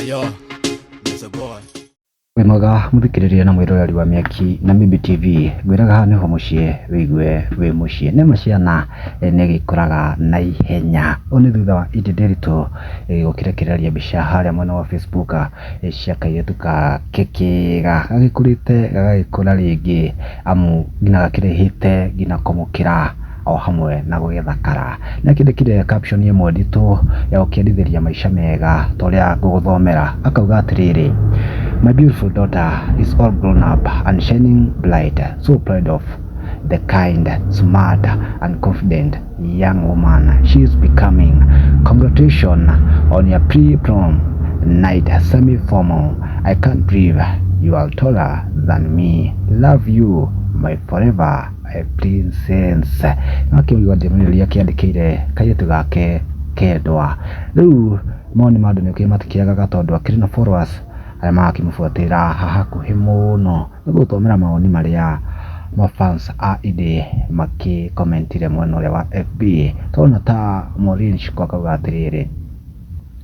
Yo, there's a boy. Wemaga muthikiriria na mwiroreri wa Miaki na Mimbi TV ngwiraga niho mucie wigue wi mucie nema ciana ne gikoraga na ihenya oni thutha wa Indi Ndiritu gukirekereria mbica haria mwena wa Facebook cia kairitu ka kekega gagikurite gagikura ringi amu ngina gakirehite ngina kumukira o hamwe na gugethakara na kindikire caption imwe nditu ya ukiendithĩria maica mega toria nguguthomera akauga atiriri: my beautiful daughter is all grown up and shining bright, so proud of the kind, smart and confident young woman she is becoming. Congratulations on your pre-prom night semi-formal. I can't believe you are taller than me. Love you, my forever princess. Nakiuga ndimuriria kiandikire kairitu gake kendwa riu moni mandu nikimatikiaga tondu akiri na followers aria makimufuatira hakuhi muno niguthomera maoni maria mafans a Indi makikomentire mwena uria wa FB tona ta Maureen Shiko akauga atiriri: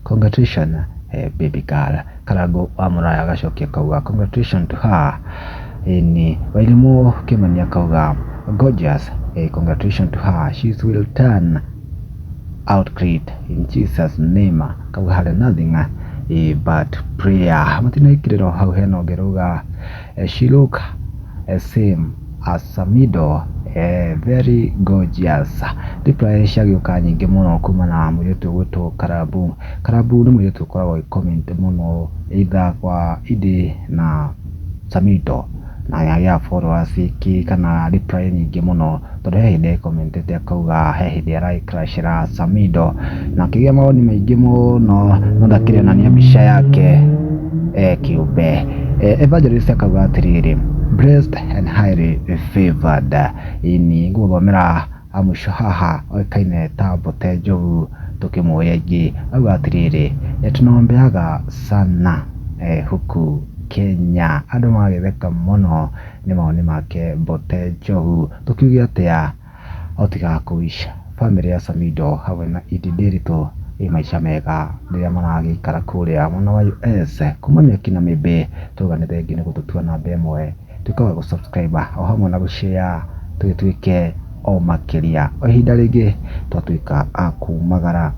congratulations baby girl. Karago wa Muraya agacokia akauga congratulations to her. Ni Wairimu Kimani akauga gorgeous, congratulations to her, she will turn out great in Jesus name. Kauga had nothing but prayer. Matina ikiriro hau heno geruga she look same as Samido, very gorgeous. Reply ciagiuka nyingi muno kuma na muritu gwitwo Karabu ni muritu koragwo comment muno either kwa Indi na Samido na ya followers iki kana reply nyingi muno tondu he hindi commentete akauga he hindi araicrashira Samido na kigia maoni maingi muno no ndakirionania mbica yake kiumbe. Evangelist akauga atiriri: blessed and highly favored. Ini nguthomera amusho haha oikaine ta Mbote Njogu tukimuoya ingi auga atiriri: tunaombeaga sana huku Kenya. Andu magitheka muno ni maoni make Mbote Njogu tukiugia atia otiga kuisha family ya Samido hamwe na Indi Ndiritu maica mega riria maragikara kuria mwena wa US. Kuma Miaki na Mimbi tugane thengi ni gututua namba imwe tukawa gusubscribe o hamwe na gushare tugituike o makiria o ihinda ringi twatuika a kumagara.